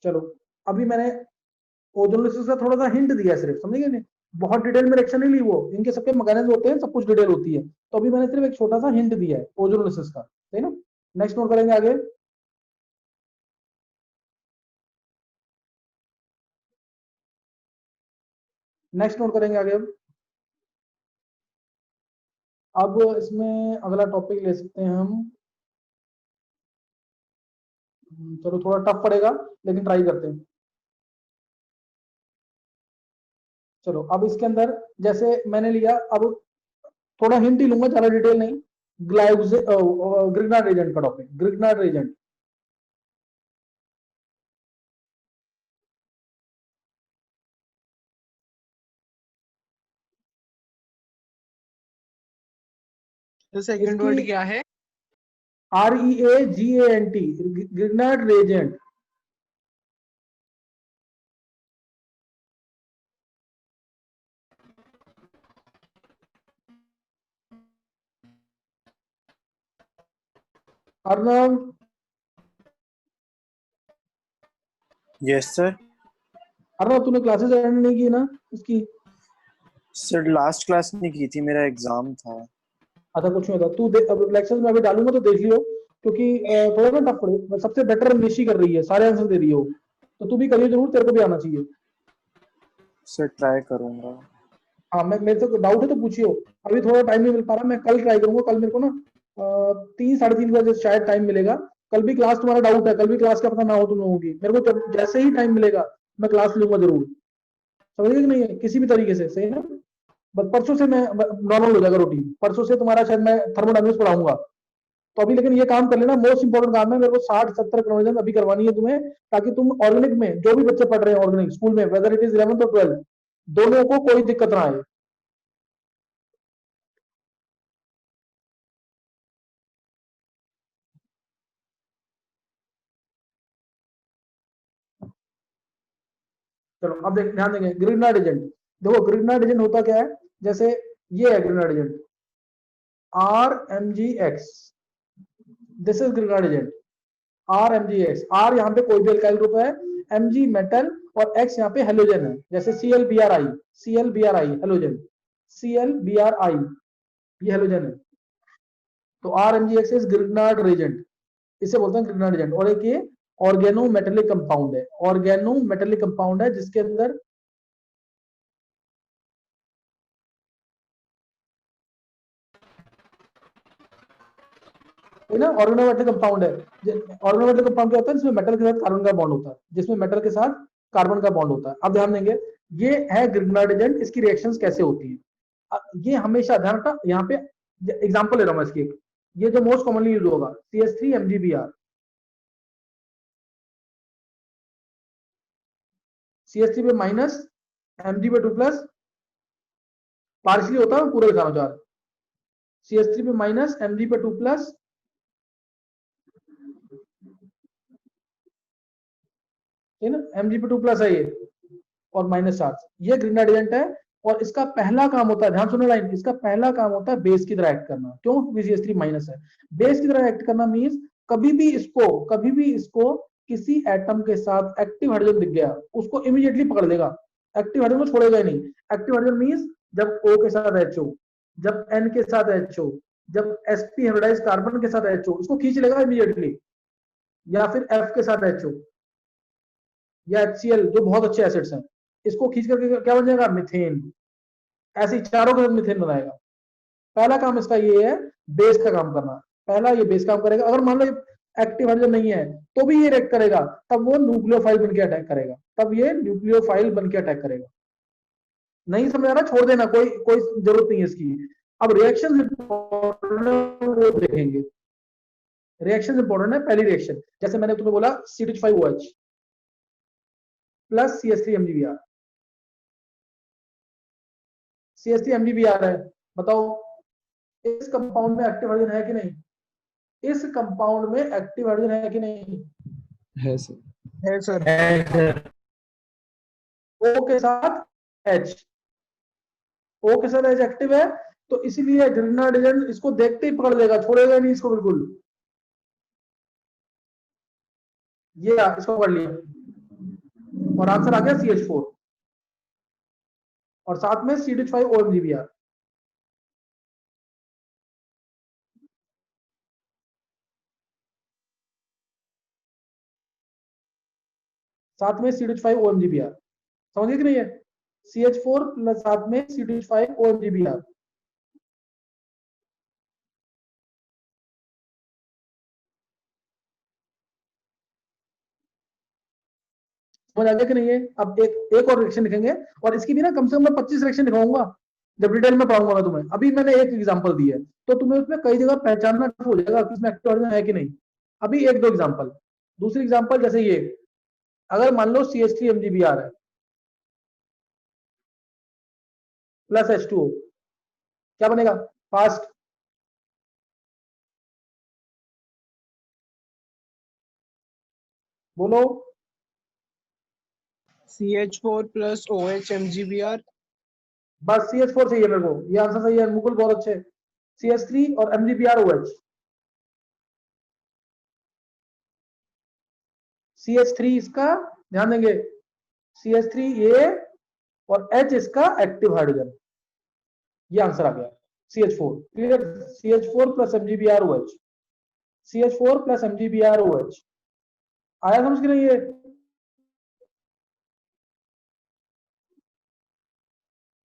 चलो अभी मैंने ओजोनोलिसिस का थोड़ा सा हिंट दिया सिर्फ, समझ गए नहीं, बहुत डिटेल में रिएक्शन नहीं ली वो, इनके सबके मैकेनिज्म होते हैं, सब कुछ डिटेल होती है, तो अभी मैंने सिर्फ एक छोटा सा हिंट दिया है ओजोनोलिसिस का, सही ना। नेक्स्ट नोट करेंगे आगे। नेक्स्ट नोट करेंगे आगे। अब इसमें अगला टॉपिक ले सकते हैं हम, चलो थोड़ा टफ पड़ेगा लेकिन ट्राई करते हैं। चलो अब इसके अंदर जैसे मैंने लिया, अब थोड़ा हिंट ही लूंगा, ज्यादा डिटेल नहीं। ग्लाइकोजे ग्रिग्नार्ड एजेंट का टॉपिक, ग्रिग्नार्ड एजेंट। तो सेकंड इसकी वर्ड क्या है? REAGANT, Grignard reagent. Arnav, yes sir. Arnav तूने क्लासेस अटेंड नहीं की ना इसकी? सर लास्ट क्लास नहीं की थी, मेरा एग्जाम था। अच्छा कुछ नहीं होता, तू अब लेक्चर में अभी डालूंगा तो देख लियो, क्योंकि थोड़ा ना टफ पड़े, सबसे बेटर निशी कर रही है, सारे आंसर दे रही हो, तो तू भी करियो जरूर, तेरे को भी आना चाहिए। सर ट्राई करूंगा। हाँ मैं, मेरे से डाउट है तो पूछियो, अभी थोड़ा टाइम नहीं मिल पा रहा, मैं कल ट्राई करूंगा, कल मेरे को ना 3 साढ़े 3 बजे शायद टाइम मिलेगा। कल भी क्लास, तुम्हारा डाउट है कल भी क्लास का पता ना हो तुम लोगों की, मेरे को जब जैसे ही टाइम मिलेगा मैं क्लास लूंगा जरूर, समझ गए कि नहीं है, किसी भी तरीके से, सही है ना। बस परसों से मैं नॉर्मल हो जाएगा रूटीन, परसों से तुम्हारा शायद मैं थर्मोडायनेमिक्स पढ़ाऊंगा। तो अभी लेकिन ये काम कर लेना, मोस्ट इंपोर्टेंट काम है, मेरे को 60-70 कन्वर्जन अभी करवानी है तुम्हें, ताकि तुम ऑर्गेनिक में जो भी बच्चे पढ़ रहे हैं ऑर्गेनिक स्कूल में, वेदर इट इज 11th और 12th, दोनों को कोई दिक्कत ना आए। चलो अब ध्यान देंगे ग्रिग्नार्ड एजेंट। देखो ग्रिग्नार्ड एजेंट होता क्या है, जैसे ये है Grignard agent RMgX, this is Grignard agent RMgX। R यहाँ पे कोई भी अल्काइल ग्रुप है, Mg मेटल, और X यहाँ पे हेलोजन है, जैसे ClBrI हेलोजन, ClBrI ये हेलोजन है, तो RMgX इज ग्रिग्नार्ड रेजेंट, इसे बोलते हैं ग्रिग्नार्ड एजेंट। और एक ये ऑर्गेनो मेटेलिक कंपाउंड है, ऑर्गेनो मेटेलिक कंपाउंड है जिसके अंदर ना ऑर्गेनोमेटेलिक कंपाउंड है। ऑर्गेनोमेटेलिक कंपाउंड क्या होता है, जिसमें मेटल के साथ कार्बन का बॉन्ड होता है, जिसमें मेटल के साथ कार्बन का बॉन्ड होता है। अब ध्यान देंगे, ये है ग्रिग्नार्ड एजेंट, इसकी रिएक्शंस कैसे होती है, ये हमेशा ध्यान रखना। यहाँ पे एग्जांपल ले रहा हूं मैं इसकी एक, ये जो मोस्ट कॉमनली यूज होगा CH3 MgBr, CH3 पे माइनस, Mg पे 2+, पार्शली होता है पूरे दिखाना चाह रहा, CH3 पे माइनस, Mg पे 2+, है ना, Mg पे 2+ है ये, और माइनस चार्ज, ये ग्रिग्नार्ड एजेंट है। और इसका पहला काम होता है, ध्यान सुनो लाइन, इसका पहला काम होता है बेस की तरह एक्ट करना। क्यों? CH3 माइनस है, बेस की तरह एक्ट करना मींस कभी भी इसको किसी एटम के साथ एक्टिव हाइड्रोजन दिख गया, उसको इमीडिएटली पकड़ लेगा, एक्टिव हाइड्रोजन को छोड़ेगा ही नहीं। एक्टिव हाइड्रोजन मींस जब O के साथ HO, जब N के साथ HO, जब sp हाइब्रिडाइज कार्बन के साथ HO, इसको खींच लेगा इमीडिएटली, या फिर F के साथ HO या HCl, जो बहुत अच्छे एसिड्स हैं, इसको खींच करके क्या बन जाएगा, मीथेन। ऐसे ही चारों के साथ मीथेन बनाएगा। पहला काम इसका ये है, बेस का काम करना, पहला ये बेस काम करेगा। अगर मान लो एक्टिव हाइड्रोजन नहीं है तो भी ये रिएक्ट करेगा, तब वो न्यूक्लियोफाइल बन के अटैक करेगा, तब ये न्यूक्लियोफाइल बन के अटैक करेगा। नहीं समझ आ रहा, छोड़ देना, कोई कोई जरूरत नहीं है इसकी। अब रिएक्शन वो देखेंगे, रिएक्शन इंपॉर्टेंट है। पहली रिएक्शन जैसे मैंने तुम्हें बोला C2H5OH प्लस CH3MgBr, CH3MgBr है, बताओ इस कंपाउंड में एक्टिव हाइड्रोजन है कि नहीं, इस कंपाउंड में एक्टिव हाइड्रोजन है कि नहीं? है सर। है सर। O के साथ H, O के साथ H एक्टिव है, तो इसीलिए ग्रिग्नार्ड एजेंट इसको देखते ही पकड़ लेगा, छोड़ेगा नहीं इसको बिल्कुल। ये इसको कर लिया और आंसर आ गया CH4 और साथ में CH5 OMGBr। साथ में CH5 OMGBr, समझिए कि नहीं है? CH4 प्लस साथ में CH5 OMGBr। समझ आ गया कि नहीं है? अब एक और रिएक्शन लिखेंगे और इसकी भी ना कम से कम मैं 25 रिएक्शन दिखाऊंगा जब डिटेल में पढ़ाऊंगा मैं तुम्हें। अभी मैंने एक एग्जांपल दी है तो तुम्हें उसमें कई जगह पहचानना हो जाएगा कि इसमें एक्टिव हाइड्रोजन है कि नहीं। अभी एक दो एग्जांपल। दूसरी एग्जांपल जैसे ये, अगर मान लो CH3 MgBr है प्लस H2O, क्या बनेगा? फास्ट बोलो। CH4 plus OH MgBr। बस CH4 चाहिए मेरे को, ये आंसर सही है मुकुल, बहुत अच्छे। CH3 और MgBrOH। CH3 इसका ध्यान देंगे, CH3 ये और H इसका एक्टिव हाइड्रोजन, ये आंसर आ गया CH4। Clear? CH4 plus MgBrOH, CH4 plus MgBrOH। आया समझ के नहीं ये?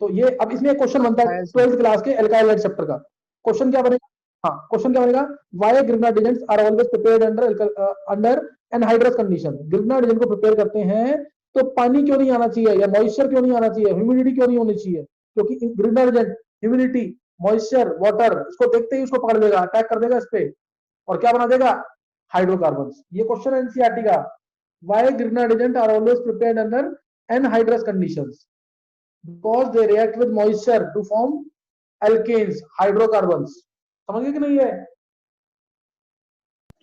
तो ये अब इसमें एक क्वेश्चन बनता है आया सर। 12th क्लास के एल्काइल चैप्टर का। क्वेश्चन क्या बनेगा? हाँ, क्वेश्चन क्या बनेगा? Why Grignard agents are always prepared under anhydrous condition. Grignard agent को प्रिपेयर करते हैं तो पानी क्यों नहीं आना चाहिए, या मॉइस्चर क्यों नहीं आना चाहिए, ह्यूमिडिटी क्यों नहीं होनी चाहिए? क्योंकि Grignard agent humidity, moisture, water, इसको देखते ही उसको पकड़ लेगा, अटैक कर देगा इस पे और क्या बना देगा? हाइड्रोकार्बन्स। ये क्वेश्चन है एनसीईआरटी का। Why Grignard agent are always prepared under anhydrous conditions? because they react with moisture to form alkanes, hydrocarbons। समझ गए कि नहीं है?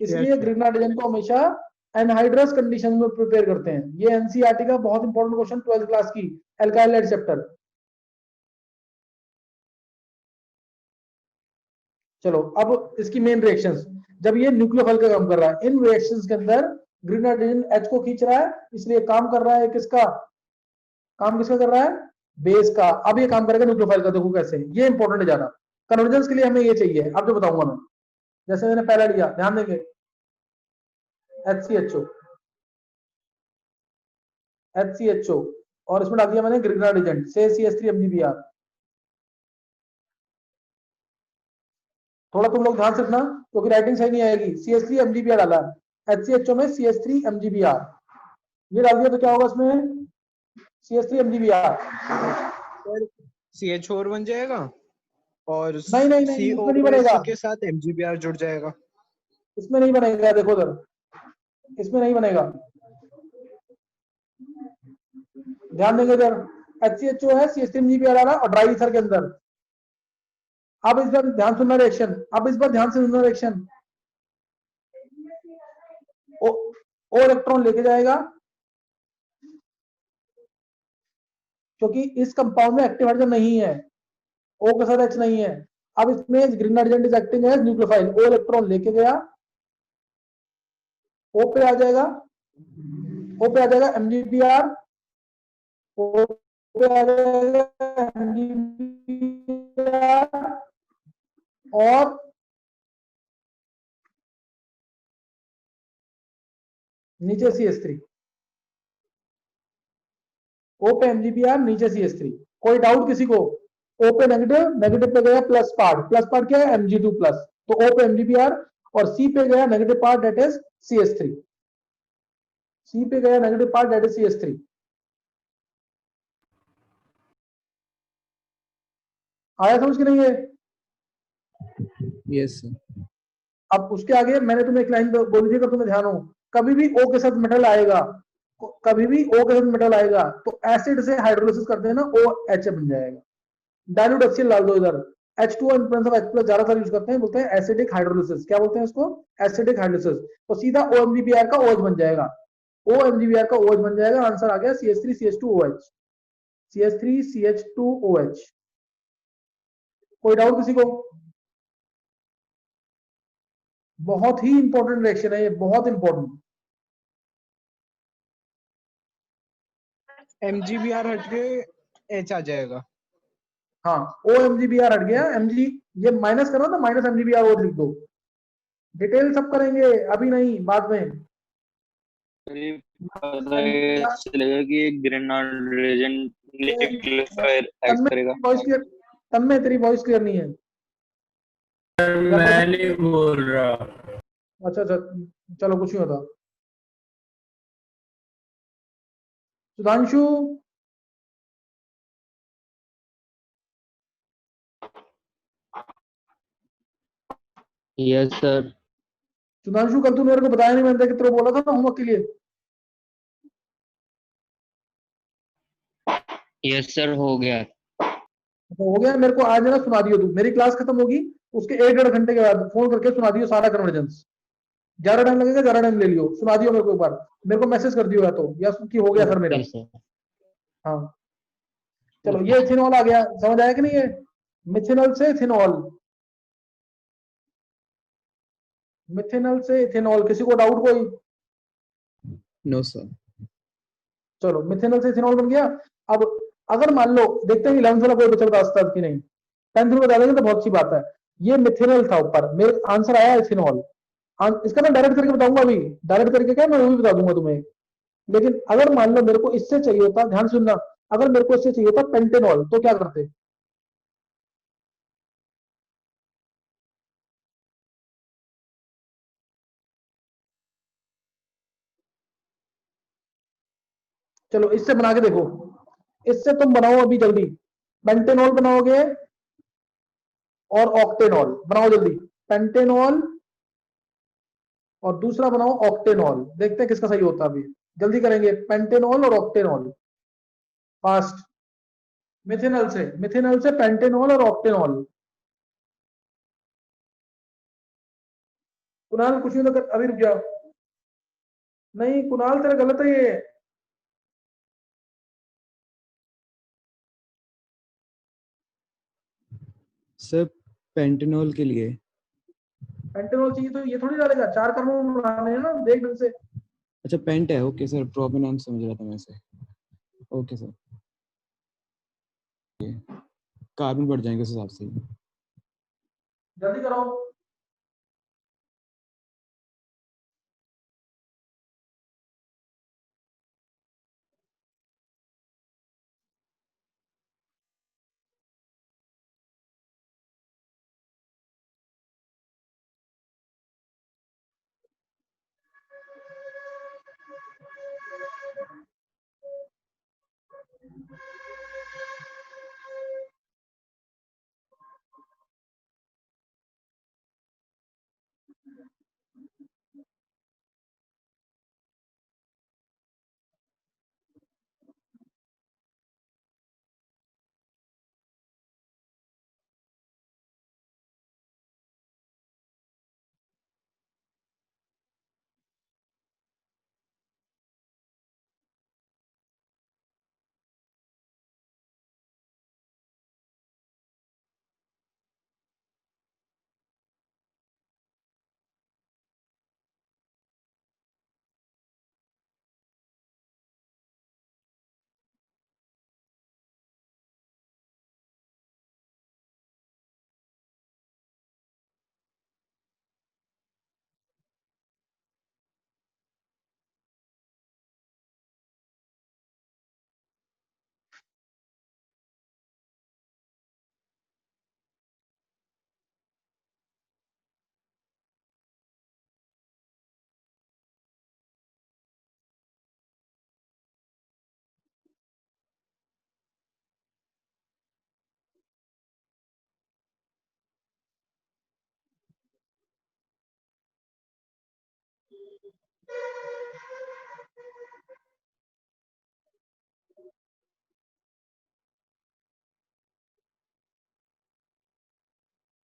Yes, इसलिए sir. ग्रिग्नार्ड एजेंट को हमेशा एनहाइड्रस कंडीशन में प्रिपेयर करते हैं। ये एनसीईआरटी का बहुत इंपॉर्टेंट क्वेश्चन 12th क्लास की एल्काइल चैप्टर। चलो अब इसकी मेन रिएक्शंस। जब ये न्यूक्लियोफाइल का काम कर रहा है, इन रिएक्शंस के अंदर ग्रिग्नार्ड एजेंट H को खींच रहा है, इसलिए काम कर रहा है किसका? काम किसका कर रहा है? बेस का। अब ये काम करेगा न्यूक्लियोफाइल का, देखो कैसे, ये इंपॉर्टेंट है ज्यादा। कन्वर्जेंस के लिए हमें ये चाहिए, अब जो बताऊंगा मैं। जैसे मैंने पहला लिया, ध्यान देंगे, HCHO, HCHO और इसमें डाल दिया मैंने ग्रिग्नार्ड एजेंट से CH3 MgBr। थोड़ा तुम लोग ध्यान से रखना क्योंकि राइटिंग सही नहीं आएगी। CH3 MgBr डाला, HCHO में CH3 MgBr, ये डाल दिया तो क्या होगा इसमें? CH3 MgBr। सर CH4 बन जाएगा और नहीं नहीं नहीं, इसमें नहीं बनेगा, COOH के साथ MgBr जुड़ जाएगा। इसमें नहीं बनेगा, देखो उधर, इसमें नहीं बनेगा, ध्यान देंगे इधर। HCHO है, CH3 MgBr आ रहा और ड्राई ईथर के अंदर। अब इस बार ध्यान सुनना रिएक्शन, अब इस बार ध्यान से सुनना रिएक्शन। ओ इलेक्ट्रॉन लेके जाएगा क्योंकि इस कंपाउंड में एक्टिव हाइड्रोजन नहीं है, O के साथ H नहीं है। अब इसमें Grignard agent is acting as nucleophile, O electron लेके गया, O पे आ जाएगा, O पे आ जाएगा MgBr, O पे आ जाएगा MgBr और नीचे CH3। O पे MgBr, नीचे CH3। कोई डाउट किसी को? O पे नेगेटिव, नेगेटिव पे गया प्लस पार्ट, प्लस पार्ट क्या है? Mg2 plus. तो O पे MgBr और C पे गया negative part, that is CH3। C पे गया negative part, that is CH3। आया समझ के नहीं है? Yes sir. अब उसके आगे मैंने तुम्हें एक लाइन बोली थी, अगर तुम्हें ध्यान हो, कभी भी O के साथ मेटल आएगा, कभी भी O के साथ मेटल आएगा तो एसिड से हाइड्रोलिसिस करते हैं ना, OH बन जाएगा। डाइल्यूट HCl डाल दो इधर। H2O in presence of H+ ज्यादातर यूज करते हैं, बोलते हैं एसिडिक हाइड्रोलिसिस। क्या बोलते हैं इसको? Acidic hydrolysis. तो सीधा OMgBr का OH बन जाएगा, OMgBr का OH बन जाएगा। आंसर आ गया CH3CH2OH, CH3CH2OH। कोई डाउट किसी को? बहुत ही इंपॉर्टेंट रिएक्शन है ये, बहुत इंपॉर्टेंट। MGBR हट के H आ जाएगा। हाँ, O M G B R हट गया, एम जी ये माइनस करो तो minus M G B R और लिख दो। डिटेल सब करेंगे, अभी नहीं, बाद में। मुझे पता है चलेगा कि एक ग्रेनाड रीजन न्यूक्लियर एक्ट करेगा। वॉइस क्लियर, तब में तेरी वॉइस क्लियर नहीं है। मैं नहीं बोल रहा। अच्छा अच्छा, चलो कुछ नहीं होता। Sudhanshu, yes sir. सुधांशु कल तूने मेरे को बताया नहीं, मैंने कि तेरे को बोला था ना होमवर्क के लिए। यस सर, हो गया। तो हो गया, मेरे को आज है ना सुना दियो तू, मेरी क्लास खत्म होगी उसके 1 डेढ़ घंटे के बाद फोन करके सुना दियो सारा कन्वर्जेंस। ज्यादा टाइम लगेगा, ज्यादा टाइम ले लियो, सुना दियो मेरे को एक बार, मेरे को मैसेज कर दियो या तो, या कि हो गया सर मेरा। Okay sir. हाँ चलो, ये इथेनॉल आ गया, समझ आया कि नहीं? ये मिथेनॉल से इथेनॉल, मिथेनॉल से इथेनॉल, किसी को डाउट कोई? No sir. चलो, मिथेनॉल से इथेनॉल बन गया। अब अगर मान लो, देखते हैं 11th वाला कोई बचा बता सकता है कि नहीं, 10th में बता देंगे तो बहुत सी बात है। ये मिथेनॉल था ऊपर, मेरे आंसर आया इथेनॉल। इसका मैं डायरेक्ट करके बताऊंगा, अभी डायरेक्ट करके क्या मैं वो भी बता दूंगा तुम्हें। लेकिन अगर मान लो मेरे को इससे चाहिए होता, ध्यान सुनना, अगर मेरे को इससे चाहिए होता पेंटेनॉल, तो क्या करते? चलो इससे बना के देखो, इससे तुम बनाओ अभी जल्दी, पेंटेनॉल बनाओगे और ऑक्टेनॉल बनाओ जल्दी। पेंटेनॉल और दूसरा बनाओ ऑक्टेनॉल, देखते हैं किसका सही होता है अभी। जल्दी करेंगे, पेंटेनॉल और ऑक्टेनॉल, फास्ट। मिथेनॉल से पेंटेनॉल और ऑक्टेनॉल। कुणाल कुछ नहीं तो अभी रुक जाओ। नहीं कुणाल, तेरा गलत है ये। सर पेंटेनॉल के लिए। पेंटेनॉल चाहिए तो ये थोड़ी डालेगा, 4 कार्बन बनाने हैं ना, देख ढंग से। अच्छा पेंट है, ओके सर, प्रोपेनॉन समझ रहा था मैं से। ओके सर, कार्बन बढ़ जाएंगे उस हिसाब से। जल्दी करो।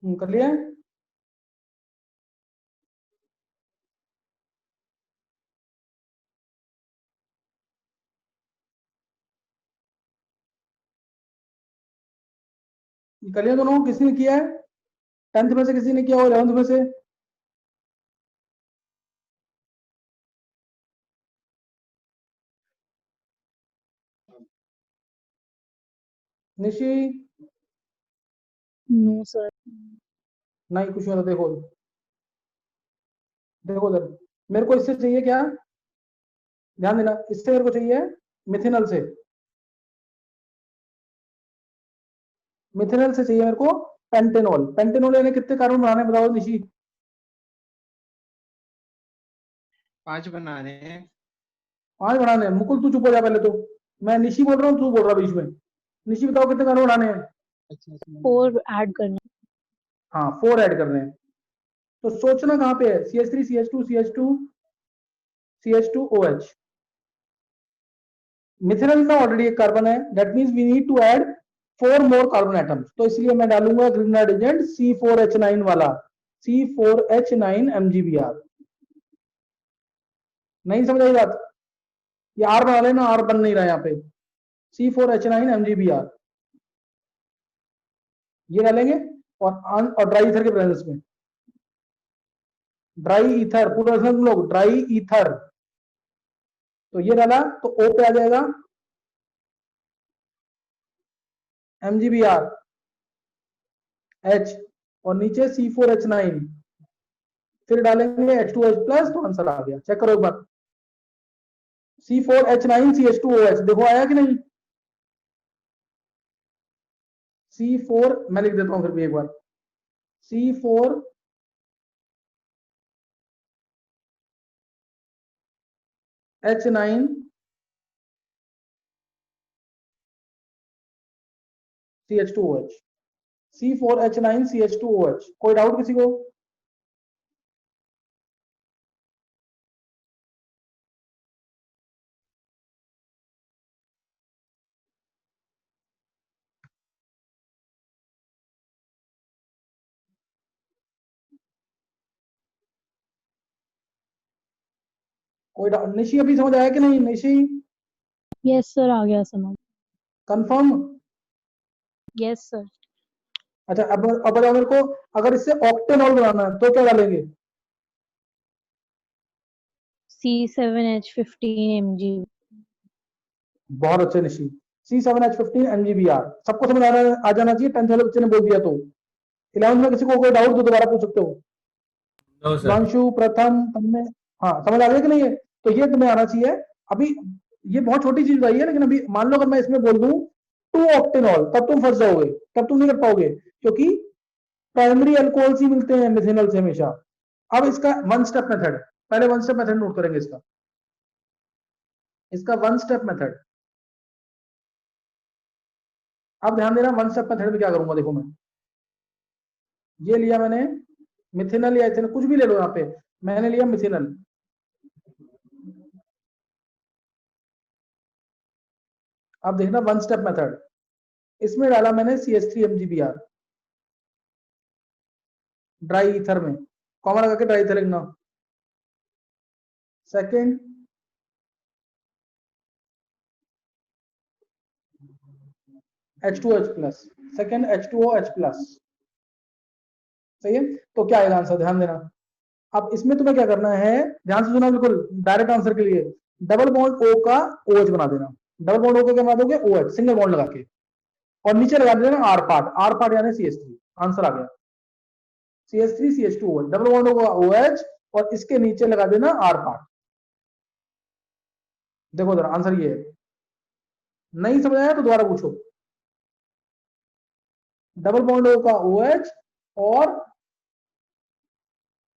कर लिया? कर लिया दोनों? किसी ने किया है 10th में से, किसी ने किया हो 11th में से? Nishi no sir. नहीं कुछ नहीं होता। देखो देखो उधर, मेरे को इससे चाहिए क्या, ध्यान देना, इससे मेरे को चाहिए मिथिनल से, मिथिनल से चाहिए मेरे को पेंटेनॉल। पेंटेनॉल यानी कितने कार्बन बनाने हैं बताओ निशी? 5 बनाने हैं। 5 बनाने हैं। मुकुल तू चुप हो जा पहले तो, मैं निशी बोल रहा हूँ, तू बोल रहा बीच में। निशी बताओ कितने कार्बन बनाने हैं? अच्छा 4 ऐड करना। हाँ 4 ऐड करने हैं। तो सोचना कहाँ पे है, CH3 CH2 CH2 CH2OH। मिथिनल में ऑलरेडी एक कार्बन है, that means we need to add 4 more carbon atoms. तो इसलिए मैं डालूंगा ग्रीनलाइट एजेंट C4H9 वाला, C4H9 MgBr। नहीं समझ आई बात? ये R बना लेना, R बन नहीं रहा यहाँ पे, C4H9 MgBr ये डालेंगे। और ड्राई ईथर के प्रेजेंस में, ड्राई ईथर पूरा तुम लोग, ड्राई ईथर। तो ये डाला तो O पे आ जाएगा MgBr H, और नीचे C4H9, फिर डालेंगे H2H प्लस, तो आंसर आ गया। चेक करो एक बार, C4H9 CH2OH देखो आया कि नहीं? C4 मैं लिख देता हूं फिर भी एक बार, C4 H9 CH2OH, C4H9 CH2OH। कोई डाउट किसी को? कोई डाउट? निशी अभी समझ आया कि नहीं निशी? यस सर, आ गया समझ। कंफर्म? Yes sir. अच्छा अब बताओ मेरे को, अगर इससे ऑक्टेनॉल बनाना है तो क्या डालेंगे? C7H15 mg। बहुत अच्छे निशी, C7H15 MgBr। सबको समझ आ जाना चाहिए, 10th वाले बच्चे ने बोल दिया तो। 11th में किसी को कोई डाउट तो दोबारा पूछ सकते हो। No sir. सुधांशु, प्रथम, तुमने, हाँ समझ आ गया कि नहीं है? तो ये तुम्हें आना चाहिए। अभी ये बहुत छोटी चीज आई है, लेकिन अभी मान लो अगर मैं इसमें बोल दूं 2 ऑक्टेनॉल, तब तुम फंस जाओगे, तब तुम नहीं कर पाओगे, क्योंकि प्राइमरी अल्कोहल्स ही मिलते हैं मिथेनॉल से हमेशा। अब इसका वन स्टेप मेथड, पहले वन स्टेप मेथड नोट करेंगे इसका, इसका वन स्टेप मेथड। अब ध्यान देना, वन स्टेप मेथड में क्या करूंगा, देखो मैं ये लिया मैंने मिथेनॉल या इथेनॉल, कुछ भी ले लो, यहाँ पे मैंने लिया मिथेनॉल। अब देखना वन स्टेप मेथड, इसमें डाला मैंने CH3 MgBr ड्राई ईथर में, कॉमा लगा के ड्राई ईथर लिखना। Second H2H plus, second H2OH plus, सही है? तो क्या आएगा आंसर, ध्यान देना। अब इसमें तुम्हें क्या करना है, ध्यान से सुना बिल्कुल, डायरेक्ट आंसर के लिए डबल बॉन्ड O का OH बना देना। डबल बॉन्ड O का क्या बना दोगे, OH सिंगल बॉन्ड लगा के, और नीचे लगा देना R पार्ट, R पार्ट यानी CH3। आंसर आ गया, CH3 CH2OH, double bond O का OH, और इसके नीचे लगा देना R पार्ट। देखो जरा आंसर ये है। नहीं समझ आया तो दोबारा पूछो। डबल बॉन्ड O का OH और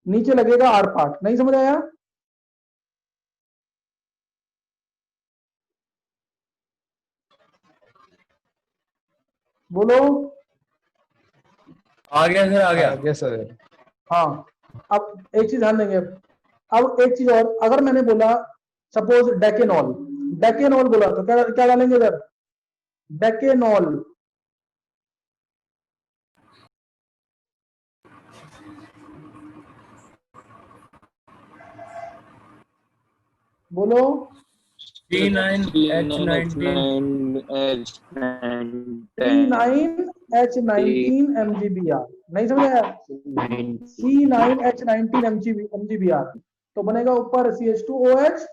नीचे लगेगा R पार्ट। नहीं समझ आया? बोलो। आ गया सर, आ गया। आगे सर। हाँ अब एक चीज ध्यान देंगे। अब एक चीज और, अगर मैंने बोला सपोज डेकेनॉल, डेकेनॉल बोला तो क्या क्या डालेंगे इधर, डेकेनॉल। बोलो। C9H19 MgBr। नहीं समझ आया? C9H19 MgBr। तो बनेगा ऊपर CH2OH,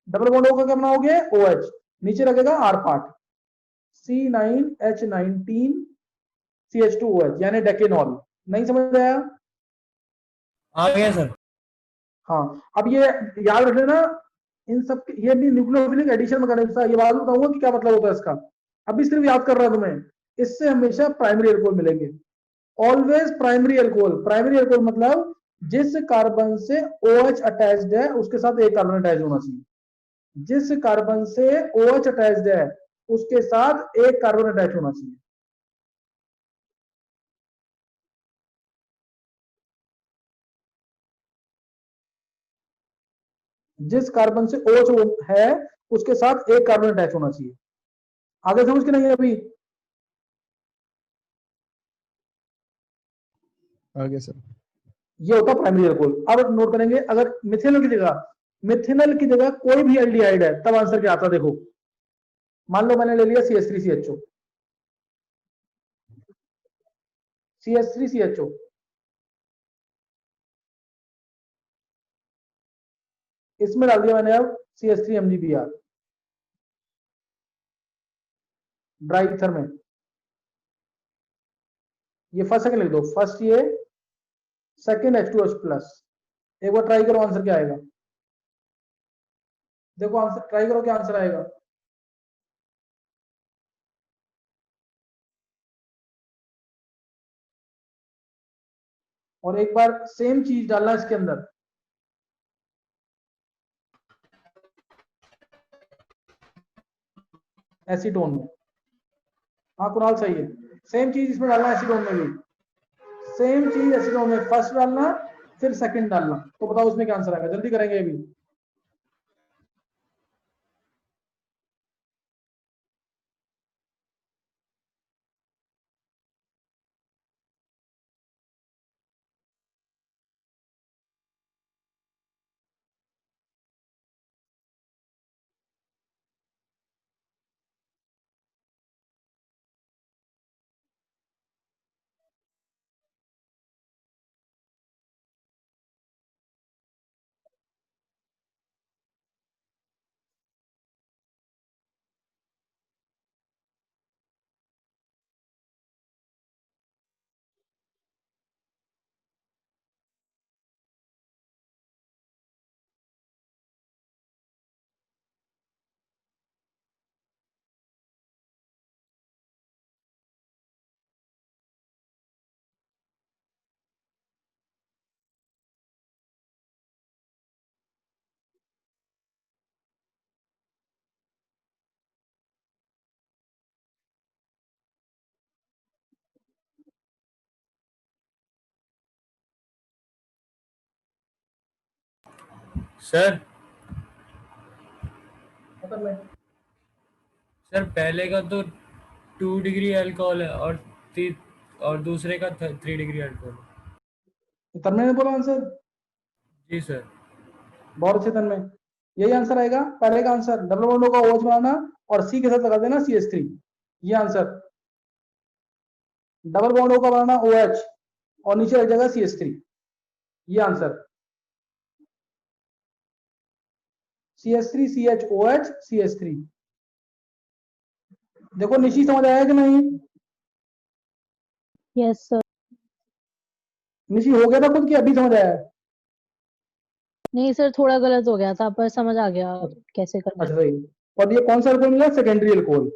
डबल बॉन्ड O का क्या बनाओगे, OH, नीचे लगेगा R पार्ट। C9H19CH2OH यानी डेकेनॉल। नहीं समझ आया? आ गया सर। हाँ, अब ये याद रख लेना, इन सब ये भी न्यूक्लियोफिलिक एडिशन में करने का, ये बात बताऊंगा कि क्या मतलब होता है इसका। अभी सिर्फ याद कर रहा हूं तुम्हें, इससे हमेशा प्राइमरी एल्कोहल मिलेंगे। Always primary alcohol. Primary alcohol मतलब जिस कार्बन से OH अटैच्ड है उसके साथ एक कार्बन अटैच होना चाहिए। जिस कार्बन से OH अटैच्ड है उसके साथ एक कार्बन अटैच होना चाहिए। जिस कार्बन से OH है उसके साथ एक कार्बन अटैच होना चाहिए। आगे समझ के नहीं है अभी? आगे सर। ये होता प्राइमरी एल्कोहल। अब नोट करेंगे, अगर मिथेनॉल की जगह कोई भी एल्डिहाइड है तब आंसर क्या आता? देखो, मान लो मैंने ले लिया CH3CHO, CH3CHO, इसमें डाल दिया मैंने अब CH3MgBr ड्राई ईथर में। ये फर्स्ट सेकंड लिख दो, फर्स्ट ये, सेकंड H2H प्लस। एक बार ट्राई करो, आंसर क्या आएगा? देखो आंसर ट्राई करो, क्या आंसर आएगा? और एक बार सेम चीज डालना इसके अंदर, एसीटोन में। हाँ कुणाल सही है, सेम चीज इसमें डालना एसीटोन में भी, सेम चीज एसीटोन में फर्स्ट डालना फिर सेकंड डालना। तो बताओ उसमें क्या आंसर आएगा? जल्दी करेंगे अभी। सर मतलब सर पहले का तो 2 डिग्री अल्कोहल है और दूसरे का 3 डिग्री अल्कोहल है। तन्मय ने बोला आंसर, जी सर। बहुत अच्छे तन्मय, यही आंसर आएगा। पहले का आंसर डबल बॉन्ड का OH बनाना और C के साथ लगा देना CH3, ये आंसर। डबल बॉन्ड का बनाना OH और नीचे लग जाएगा CH3, ये आंसर। CH3 CHOH CH3। देखो निशी समझ आया कि नहीं? Yes sir. निशी हो गया था खुद की, अभी समझ आया? नहीं सर, थोड़ा गलत हो गया था पर समझ आ गया कैसे करना है। अच्छा सही। और ये कौन सा अल्कोहल मिला? Secondary alcohol.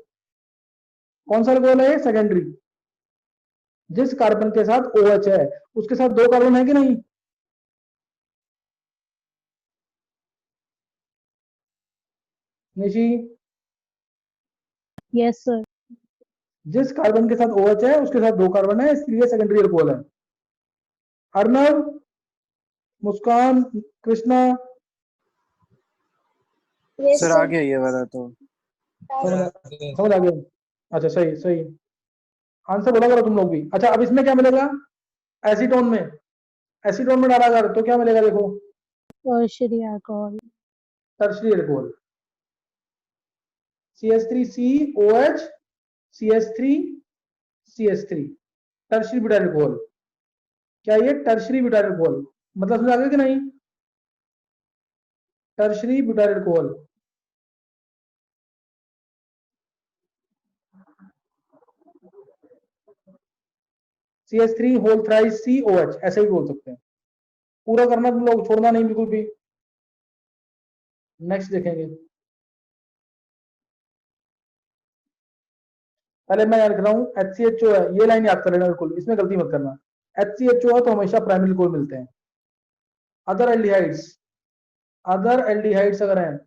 कौन सा अल्कोहल है? सेकेंडरी। जिस कार्बन के साथ OH है उसके साथ दो कार्बन है कि नहीं? Nishi, yes sir. जिस कार्बन के साथ OH है उसके साथ दो कार्बन है, इसलिए सेकेंडरी अल्कोहल है। अर्नव, मुस्कान, कृष्णा, सर आ गया ये वाला तो। समझ आ गया? अच्छा सही सही, आंसर बोला करो तुम लोग भी। अच्छा अब इसमें क्या मिलेगा? एसीटोन में, एसीटोन में डाला अगर तो क्या मिलेगा? देखो, tertiary alcohol. Tertiary alcohol, CH3COH CH3CH3, tertiary butyl alcohol. क्या ये टर्शरी ब्यूटाइल अल्कोहल? मतलब समझ आ गया कि नहीं? Tertiary butyl alcohol. CH3 whole thrice COH, ऐसे भी बोल सकते हैं। पूरा करना तुम लोग, छोड़ना नहीं बिल्कुल भी। नेक्स्ट देखेंगे। पहले मैं याद कर रहा हूँ HCHO है, ये लाइन याद कर लेना बिल्कुल, इसमें गलती मत करना। HCHO है तो हमेशा प्राइमरी कोल मिलते हैं। अदर एल्डिहाइड्स, अदर एल्डिहाइड्स अगर हैं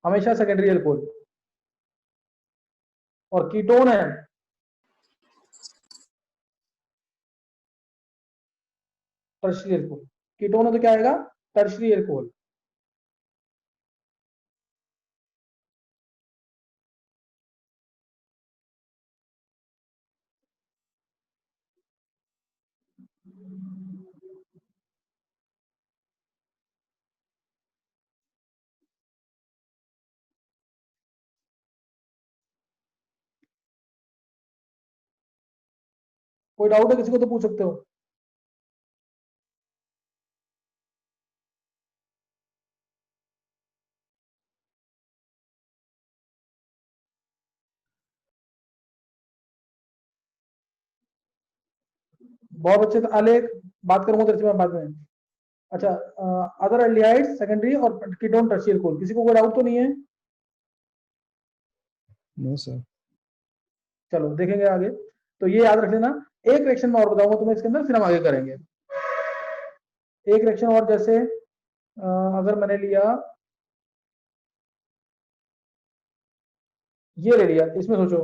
हमेशा सेकेंडरी एल्कोहल। और कीटोन है टर्शियरी एल्कोहल। कीटोन है तो क्या आएगा? Tertiary alcohol. कोई डाउट है किसी को तो पूछ सकते हो। बहुत अच्छे से आलेख बात करूंगा तेरे से मैं बाद में। अच्छा, अदर एल्डिहाइड्स सेकेंडरी और कीटोन टर्शियरी एल्कोहल, किसी को कोई डाउट तो नहीं है? No sir. चलो देखेंगे आगे। तो ये याद रख लेना। एक रिएक्शन मैं और बताऊंगा तुम्हें इसके अंदर, फिर हम आगे करेंगे। एक रिएक्शन और, जैसे अगर मैंने लिया, ये ले लिया, इसमें सोचो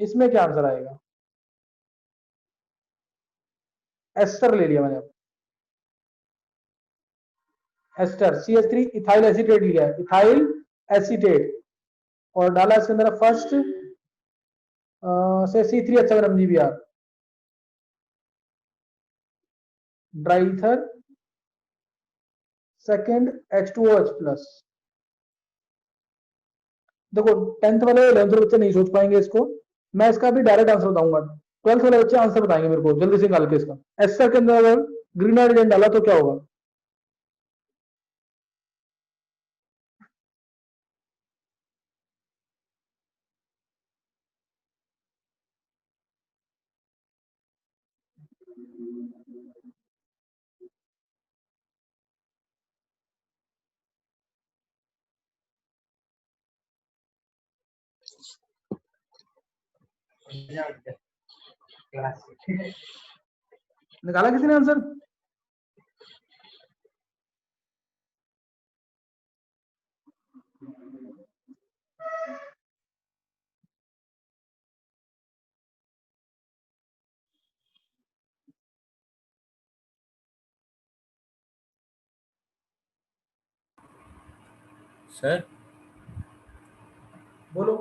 इसमें क्या आंसर आएगा? एस्टर ले लिया मैंने। अब एस्टर CH3 इथाइल एसीटेट लिया है, इथाइल एसीटेट, और डाला इसके अंदर फर्स्ट से C3H7 MgBr, dry ether, second H2OH plus. देखो 10th वाले 11th वाले बच्चे नहीं सोच पाएंगे इसको, मैं इसका भी डायरेक्ट आंसर बताऊंगा। 12th वाले बच्चे आंसर बताएंगे मेरे को जल्दी से निकाल के इसका। एस्टर के अंदर अगर ग्रीन हाइड्रोजन डाला तो क्या होगा? निकाला किसी ने आंसर? सर बोलो।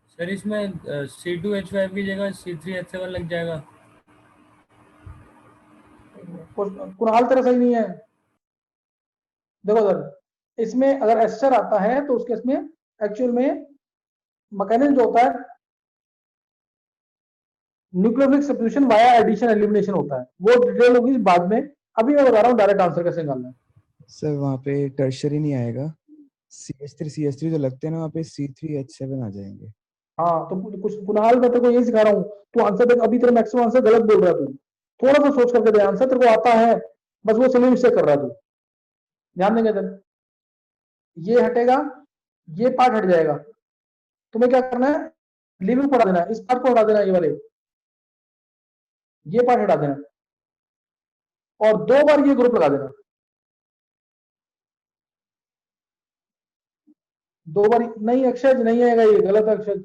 सर इसमें C2H5 की जगह C3H7 लग जाएगा। कुणाल तेरा सही नहीं है। देखो सर, इसमें अगर एस्टर आता है तो उसके इसमें एक्चुअल में मैकेनिज्म जो होता है nucleophilic substitution via addition elimination होता है, वो डिटेल होगी बाद में। अभी मैं बता रहा हूँ डायरेक्ट आंसर कैसे निकालना है। सर वहाँ पे टर्शरी नहीं आएगा, CH3 जो लगते हैं ना वहाँ पे C3H7 आ जाएंगे। हाँ तो कुछ कुणाल, मैं तेरे को यही सिखा रहा हूँ, तू आंसर देख। अभी तेरे मैक्सिमम आंसर गलत बोल रहा है तू, थोड़ा सा सोच करके दे आंसर, तेरे को आता है बस वो स्पेलिंग मिस्टेक कर रहा है तू। ध्यान देंगे इधर, ये हटेगा, ये पार्ट हट जाएगा। तुम्हें क्या करना है, लिविंग पढ़ा देना है, इस पार्ट को हटा देना, ये वाले, ये पार्ट हटा देना, और 2 बार ये ग्रुप लगा देना। 2 बार नहीं, अक्षर नहीं आएगा, ये गलत है अक्षर।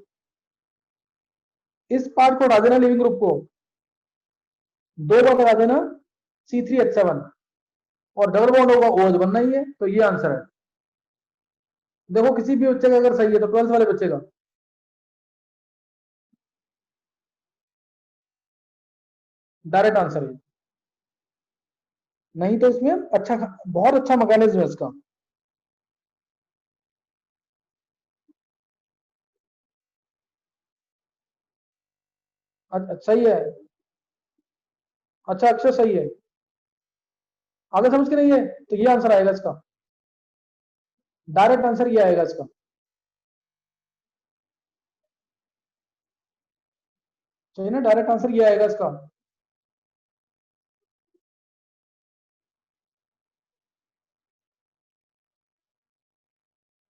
इस पार्ट को हटा देना, लिविंग ग्रुप को 2 बार लगा देना C3H7, और डबल बॉन्ड होगा OH बनना ही है, तो ये आंसर है। देखो किसी भी बच्चे का अगर सही है तो 12th वाले बच्चे का डायरेक्ट आंसर है। नहीं तो इसमें अच्छा, बहुत अच्छा मैकेनिज्म है इसका। सही है। अच्छा, अक्षर सही है। आगे समझ के नहीं है तो ये आंसर आएगा इसका। डायरेक्ट आंसर ये आएगा इसका। सही ना, डायरेक्ट आंसर ये आएगा इसका।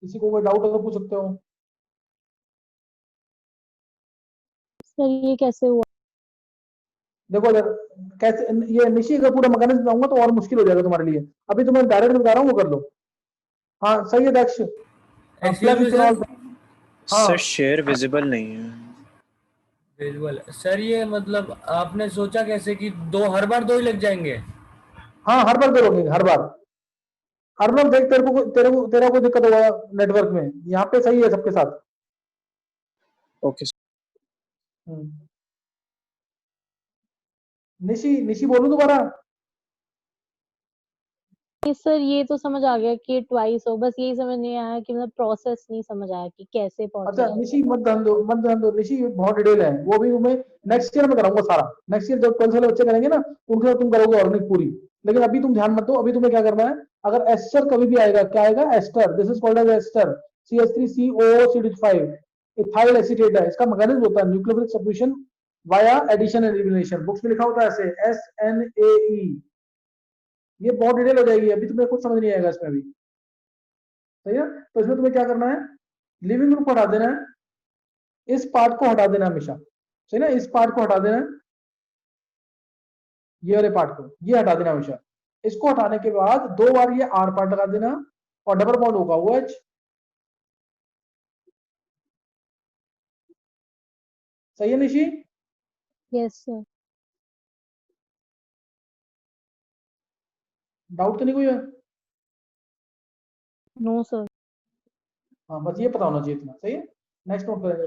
किसी को कोई डाउट अगर पूछ सकते हो। सर ये कैसे हुआ? देखो अगर कैसे, ये निशी का पूरा मैकेनिज्म बताऊंगा तो और मुश्किल हो जाएगा तुम्हारे लिए। अभी तुम्हें डायरेक्ट बता रहा हूँ, वो कर लो। हाँ सही है दक्ष। एक्चुअल में इथेनॉल। सर हाँ सर शेयर विजिबल नहीं है। विजुअल सर, ये मतलब आपने सोचा कैसे कि दो हर बार दो ही लग जाएंगे? हाँ, हर बार करोगे, हर बार। अर्नब देख, तेरा कोई दिक्कत होगा नेटवर्क में, यहाँ पे सही है सबके साथ। ओके हम्म। निशी निशी बोलूं दोबारा? नहीं सर, ये तो समझ आ गया कि ट्वाइस हो, बस यही समझ नहीं आया कि मतलब प्रोसेस नहीं समझ आया कि कैसे अच्छा पहुंचेगा। निशी मत ध्यान दो, मत ध्यान दो निशी, बहुत डिटेल है वो भी। मैं नेक्स्ट ईयर में कराऊंगा सारा। नेक्स्ट ईयर जब 12th वाले बच्चे करेंगे ना, उनके साथ तुम करोगे ऑर्गेनिक पूरी। लेकिन अभी तुम ध्यान मत दो। अभी तुम्हें क्या करना है, अगर एस्टर कभी भी आएगा, क्या आएगा, ester, this is called as ester, CH3COO ethyl acetate है। इसका मैकेनिज्म होता है nucleophilic substitution via addition and elimination. Books में लिखा होता है ऐसे, SNAE। ये बहुत डिटेल हो जाएगी, अभी तुम्हें कुछ समझ नहीं आएगा इसमें अभी। सही है, तो इसमें तुम्हें क्या करना है, लिविंग ग्रुप हटा देना है, इस पार्ट को हटा देना हमेशा। सही ना, इस पार्ट को हटा देना है, ये वाले पार्ट को ये हटा देना हमेशा। इसको हटाने के बाद 2 बार ये R पार्ट लगा देना, और डबल बॉन्ड होगा OH। सही है निशी? Yes sir. डाउट तो नहीं कोई है? No sir. हाँ बस ये पता होना चाहिए इतना। सही है, नेक्स्ट नोट करेंगे।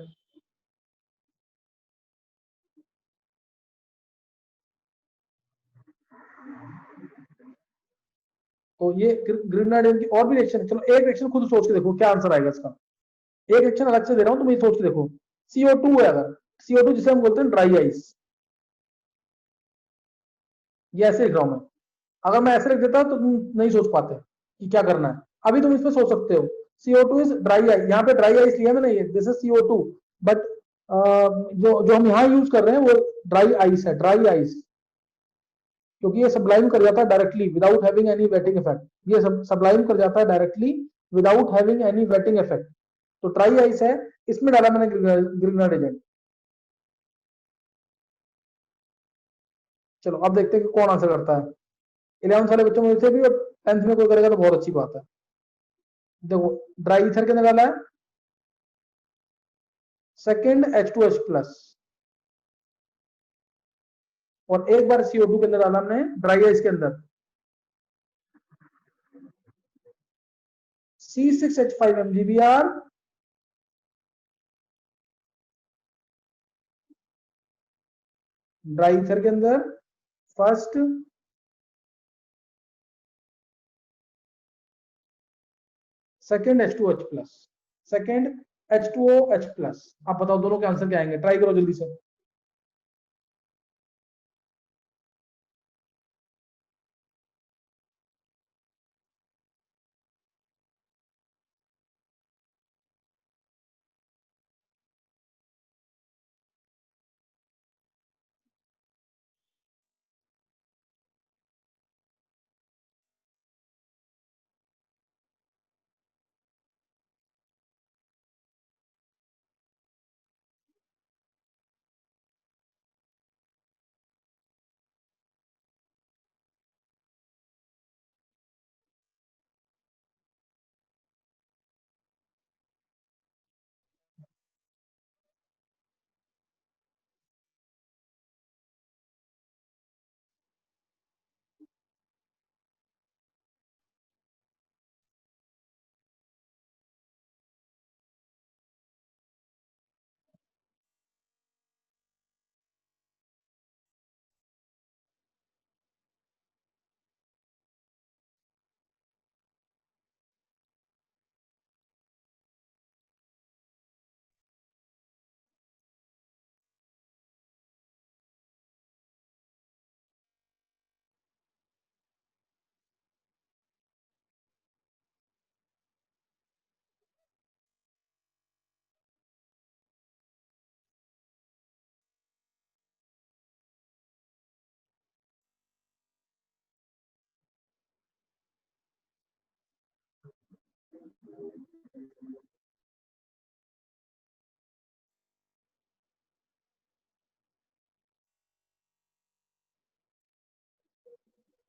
तो ये ग्रिनाडियन की और भी रिएक्शन है। चलो एक रिएक्शन खुद सोच के देखो क्या आंसर आएगा इसका। एक रिएक्शन अलग से दे रहा हूं, तुम ये सोच के देखो। CO2 है, अगर CO2 जिसे हम बोलते हैं ड्राई आइस, ये ऐसे लिख रहा हूं मैं। अगर मैं ऐसे लिख देता तो तुम नहीं सोच पाते कि क्या करना है। अभी तुम इसमें सोच सकते हो, CO2 इज ड्राई आइस। यहाँ पे ड्राई आइस लिया मैंने, ये दिस इज CO2, बट जो जो हम यहाँ यूज कर रहे हैं वो ड्राई आइस है, ड्राई आइस। क्योंकि ये सब्लाइम कर जाता है directly without having any waiting effect. ये सब्लाइम कर जाता है directly without having any waiting effect. तो ड्राई आइस है, इसमें डाला मैंने ग्रिग्नार्ड एजेंट। चलो अब देखते हैं कि कौन आंसर करता है। 11th वाले बच्चों में से भी, और 10th में कोई करेगा तो बहुत अच्छी बात है। देखो, ड्राई ईथर के अंदर डाला है सेकेंड H2H प्लस, और एक बार CO2 के अंदर डाला हमने ड्राई आइस के अंदर C6H5 MgBr, ड्राई ईथर के अंदर first, second H2H plus, second H2OH plus. आप बताओ दोनों के आंसर क्या आएंगे, ट्राई करो जल्दी से।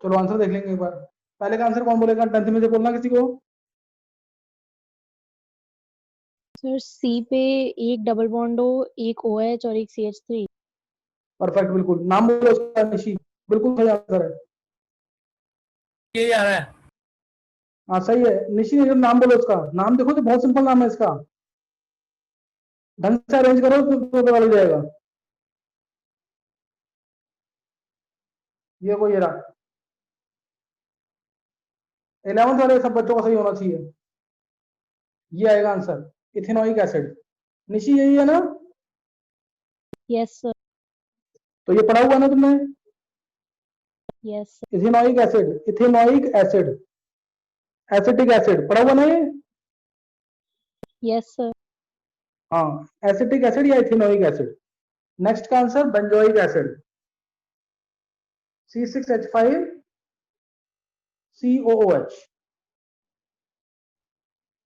चलो आंसर देख लेंगे एक बार। पहले का आंसर कौन बोलेगा 10th में से, बोलना किसी को। सर सी पे एक डबल बॉन्ड हो, एक OH और एक CH3। परफेक्ट, बिल्कुल। नाम बोलो उसका, निशी। बिल्कुल सही आंसर है। ये आ रहा है। हाँ सही है निशी, एकदम नाम बोलो उसका। नाम देखो तो बहुत सिंपल नाम है इसका, ढंग से अरेंज करो तो पता लग जाएगा। ये कोई रहा 11th वाले सब बच्चों का सही होना चाहिए। ये आएगा आंसर, इथेनॉइक एसिड। निशी यही है ना? Yes sir. तो ये पढ़ा हुआ ना तुमने? Yes sir. Ethanoic acid, ethanoic acid, acetic acid, पढ़ा हुआ ना ये? Yes sir. हाँ, एसिटिक एसिड या इथेनॉइक एसिड। नेक्स्ट का answer benzoic acid, C6H5 COOH,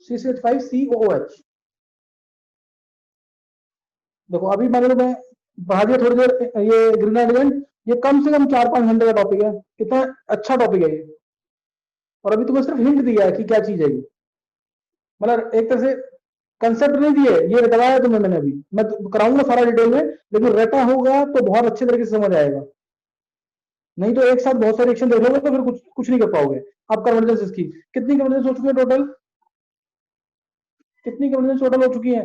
C6H5 COOH। देखो अभी मैंने तुम्हें बढ़ा दिया थोड़ी देर ये ग्रीन हाइड्रोजन, ये कम से कम 4-5 घंटे का टॉपिक है, कितना अच्छा टॉपिक है ये। और अभी तुम्हें सिर्फ हिंट दिया है कि क्या चीज है ये, मतलब एक तरह से कंसेप्ट नहीं दिए, ये रटवाया तुम्हें मैंने। अभी मैं कराऊंगा सारा डिटेल में, लेकिन रटा होगा तो बहुत अच्छे तरीके से समझ आएगा। नहीं तो एक साथ बहुत सारे रिएक्शन देख लोगे तो फिर कुछ नहीं कर पाओगे। अब कन्वर्जेंस इसकी कितनी कन्वर्जेंस हो चुकी है टोटल? कितनी कन्वर्जेंस टोटल हो चुकी है?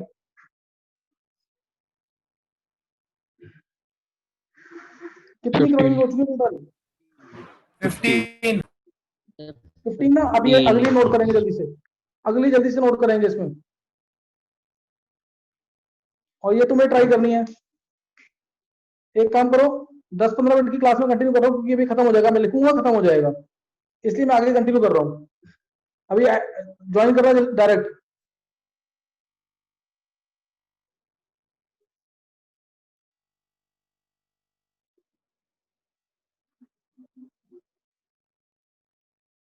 कितनी कन्वर्जेंस हो चुकी है टोटल? 15। 15 ना। अब ये अगली नोट करेंगे जल्दी से, अगली जल्दी से नोट करेंगे इसमें। और ये तुम्हें ट्राई करनी है। एक काम करो, 10-15 मिनट की क्लास में कंटिन्यू करो, क्योंकि अभी खत्म हो जाएगा, मैं लिखूंगा खत्म हो जाएगा, इसलिए मैं आगे कंटिन्यू कर रहा हूँ। अभी ज्वाइन कर रहा है डायरेक्ट।